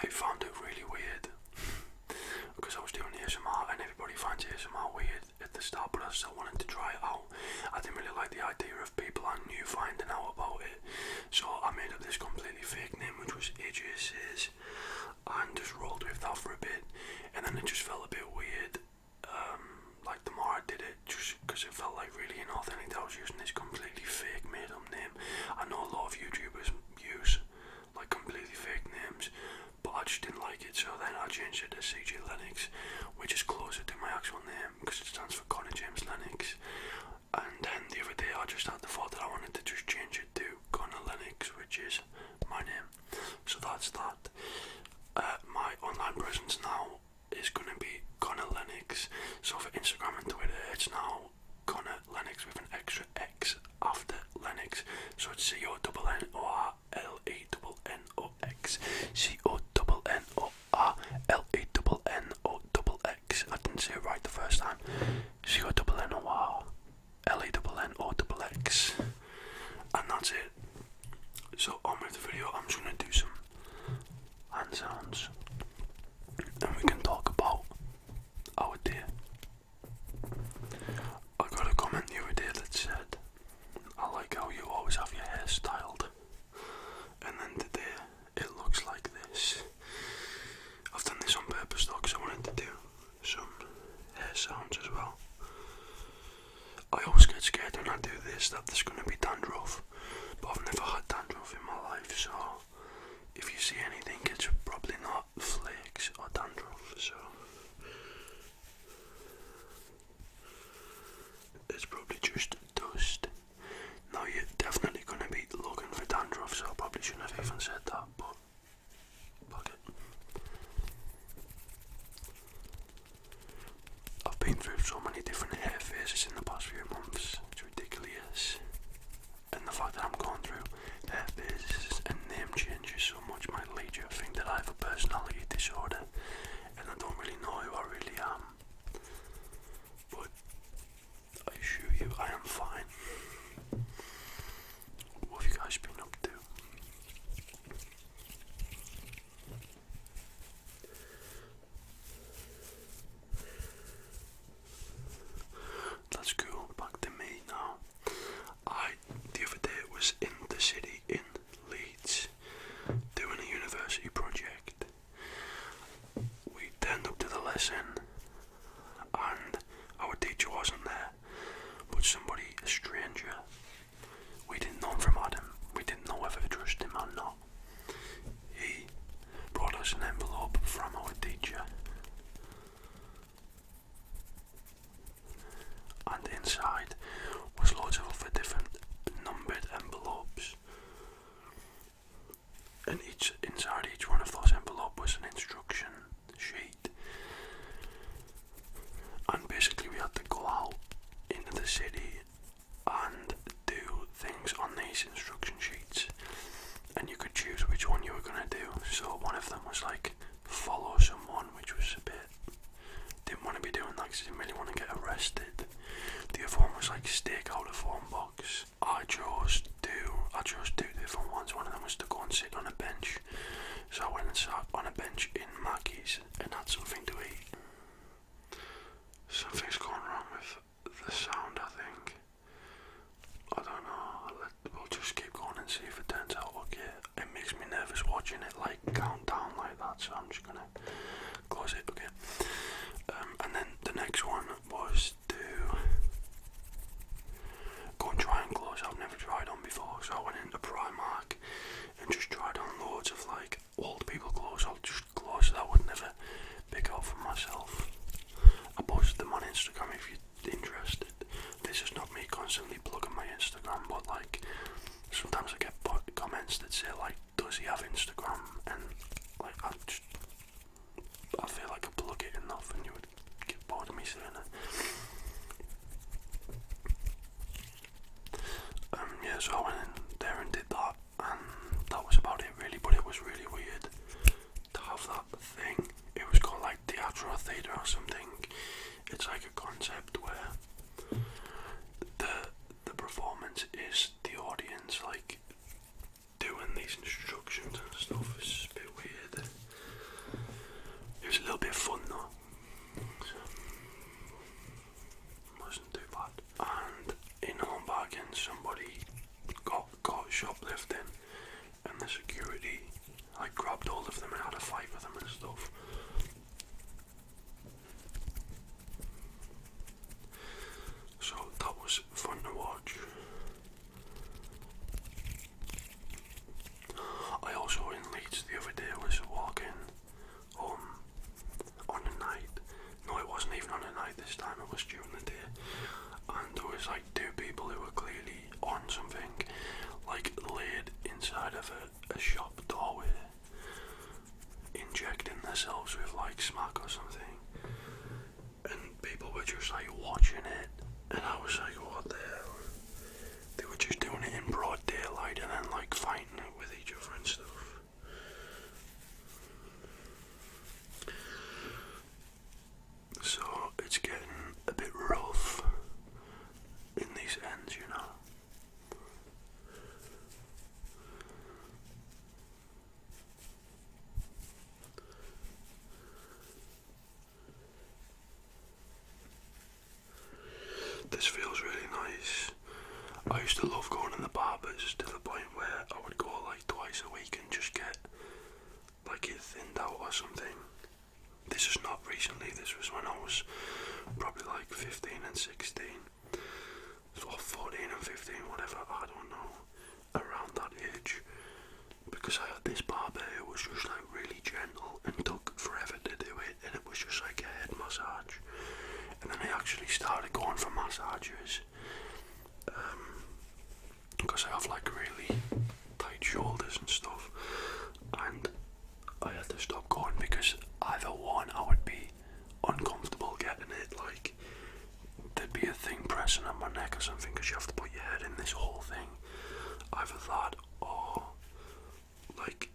I found it really weird because I was doing ASMR and everybody finds ASMR weird at the start, but I still wanted to try it out. I didn't really like the idea of people I knew finding out about it, so I made up this completely fake name, which was AJ Says, and just rolled with that for a bit, and then it just felt a bit weird. Like the more I did it, just because it felt like really inauthentic that I was using this completely fake made up name. I know a lot of YouTubers use like completely fake names, but I just didn't like it, so then I changed it to CJ Lennox, which is closer to my actual name because it stands for Connor James Lennox. And then the other day I just had the thought that I wanted to just change it to Connor Lennox, which is my name. So that's that. My online presence now is going to be Connor Lennox. So for Instagram and Twitter, it's now Connor Lennox with an extra X after Lennox. So it's CONNORLENNOX. CONNORLENNOX. I didn't say it right the first time. CONNORLENNOX. And that's it. So on with the video, I'm just going to do some hand sounds. And we can talk about our day. I got a comment the other day that said, I like how you always have your hair styled. And then today, it looks like this. I've done this on purpose though, because I wanted to do some hair sounds as well. I always get scared when I do this that there's going to be dandruff. But I've never had dandruff in my life, so if you see anything, it's probably not flakes or dandruff, so it's probably just dust. Now you're definitely going to be looking for dandruff, so I probably shouldn't have even said that, but fuck it. I've been through so many different hair phases in the past few months, it's ridiculous. And the fact that I'm going through hair phases and name changes so much might lead you to think that I have a personality disorder and I don't really know who I really am. But I assure you I am fine. What have you guys been up to? Let's go back to me now. The other day was in the city in Leeds doing a university project. We turned up to the lesson and our teacher wasn't there, but somebody, a stranger, we didn't know him from Adam, we didn't know whether to trust him or not. He brought us an envelope from our teacher, and inside was loads of other different numbered envelopes, and inside each one of those envelopes was an instruction sheet, and basically we had to go out into the city and do things on these instruction sheets, and you could choose which one you were going to do. So one of them was like follow someone, which was a bit, didn't want to be doing that because I didn't really want to get arrested. The other one was like stake out a phone box. I chose two different ones. One of them was to go and sit on a bench. So I went and sat on a bench in Mackey's and had something to eat. Something's going wrong with the sound, I think. I don't know. We'll just keep going and see if it turns out okay. It makes me nervous watching it like count down like that, so I'm just gonna close it, okay. And then the next one was to go and try on clothes I've never tried on before. So I went into Primark and just tried on loads of like old people clothes, or just clothes that I would never pick out for myself. I posted them on Instagram if you're interested. This is not me constantly plugging my Instagram, but like sometimes I get comments that say like, does he have Instagram? And like I feel like I plug it enough and you would get bored of me saying it. Yeah, so I went in there and did that, and that was about it really, but it was really weird to have that thing. It was called like Teatro Theatre or something. It's like a concept where the performance is the audience like doing these instructions and stuff. It's a bit weird. or something. This is not recently, this was when I was probably like 15 and 16, or 14 and 15, whatever, I don't know, around that age, because I had this barber who was just like really gentle and took forever to do it, and it was just like a head massage. And then I actually started going for massages, because I have like really tight shoulders and stuff, and I had to stop going because either one, I would be uncomfortable getting it, like there'd be a thing pressing on my neck or something because you have to put your head in this whole thing, either that or like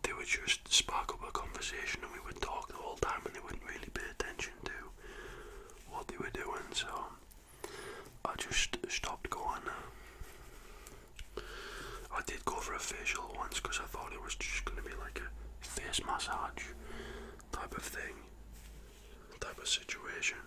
they would just spark up a conversation and we would talk the whole time and they wouldn't really pay attention to what they were doing, so I just stopped going. I did go for a facial once because I thought it was just going to be like a face massage type of thing, type of situation,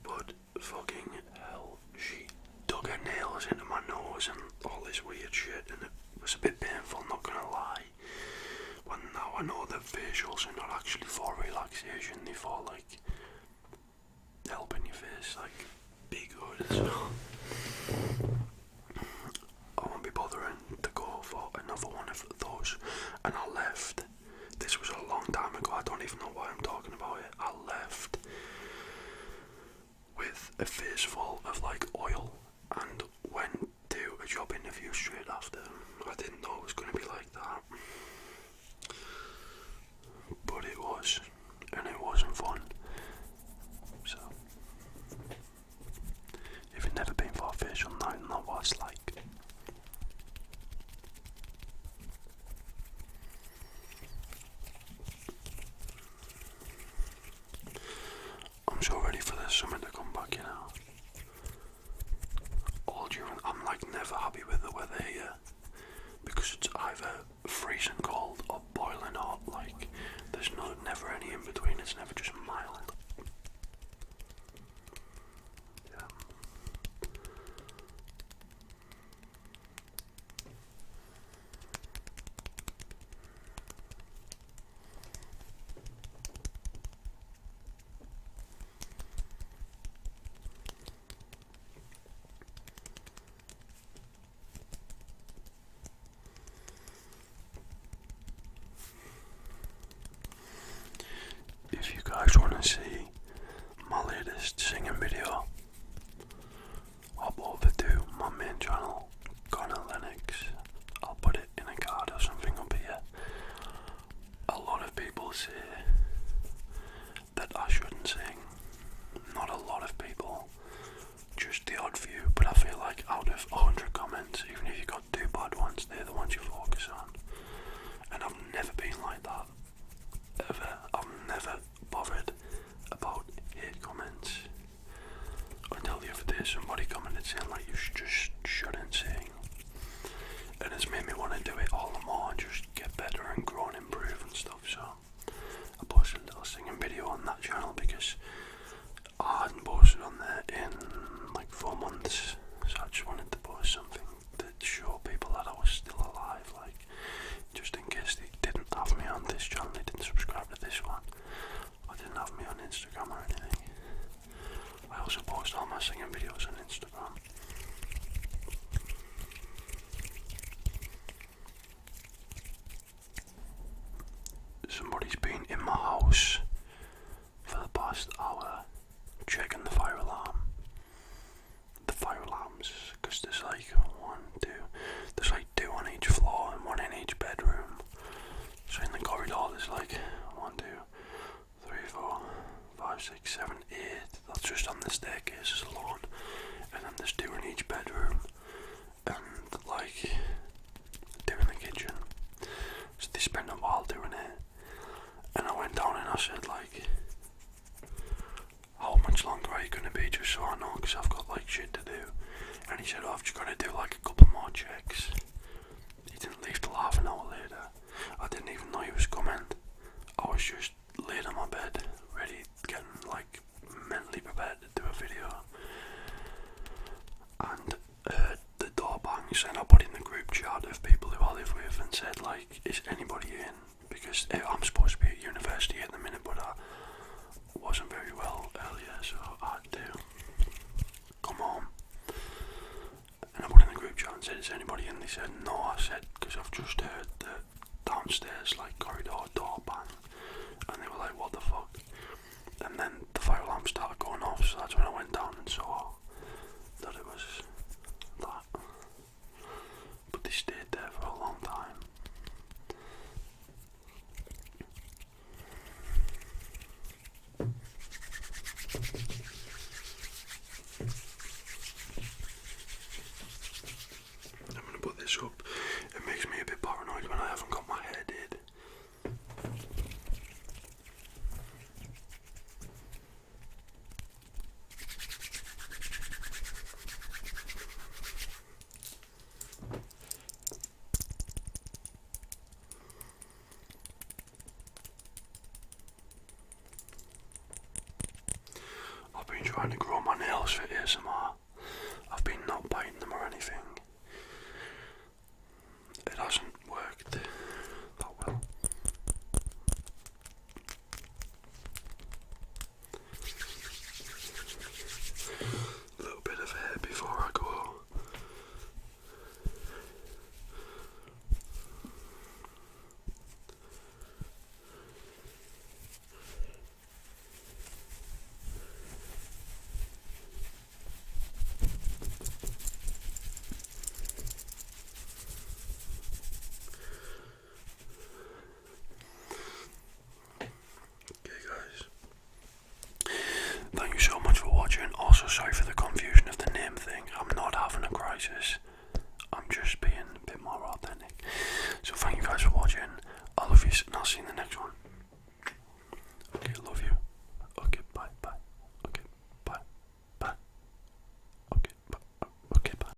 but fucking hell, she dug her nails into my nose and all this weird shit, and it was a bit painful, not gonna lie. But now I know that facials are not actually for relaxation, they're for like helping your face like be good, so I won't be bothering to go for another one of those. And I left, this was a long time ago, I don't even know why I'm talking about it, I left with a face full of like oil and went to a job interview straight after. I didn't know it was going to be like that, but it was, and it wasn't fun. So if you've never been for a facial, now you know what it's like. I'm so ready for the summer to come back, you know. All during, I'm like never happy with the weather here because it's either freezing cold or boiling hot. Like there's never any in between. It's never just mild. Yeah. If you guys want to see my latest singing video, hop over to my main channel, Connor Lennox. I'll put it in a card or something up here. A lot of people say that I shouldn't sing. Not a lot of people, just the odd few, but I feel like out of 100 comments, even if you got 2 bad ones, they're the ones you focus on. And I've never been like that. Ever. I've never bothered about hate comments until the other day somebody commented saying like you just shouldn't sing, and it's made me want to do it all the more and just get better and grow and improve and stuff. So I posted a little singing video on that channel because I hadn't posted on there in like 4 months, so I just wanted to post something to show people that I was still alive, like just in case they didn't have me on this channel, they didn't subscribe to this one, I didn't have me on Instagram or anything. I also post all my singing videos on Instagram. Somebody's been in my house for the past hour checking the fire alarm. The fire alarms, because there's like 2 on each floor and 1 in each bedroom. So in the corridor there's like 1, 2, 3, 4, 5, 6, 7, 8. That's just on the staircases alone. And then there's 2 in each bedroom. And like 2 in the kitchen. So they spend a while doing it. And I went down and I said like, how much longer are you going to be, just so I know, because I've got like shit to do. And he said, oh, I've just got to do like a couple more checks. He didn't leave till half an hour later. I didn't even know he was coming. I was just laid on my bed, ready, getting like mentally prepared to do a video. And the door bangs, and I put in the group chat of people who I live with and said like, is anybody in? Because I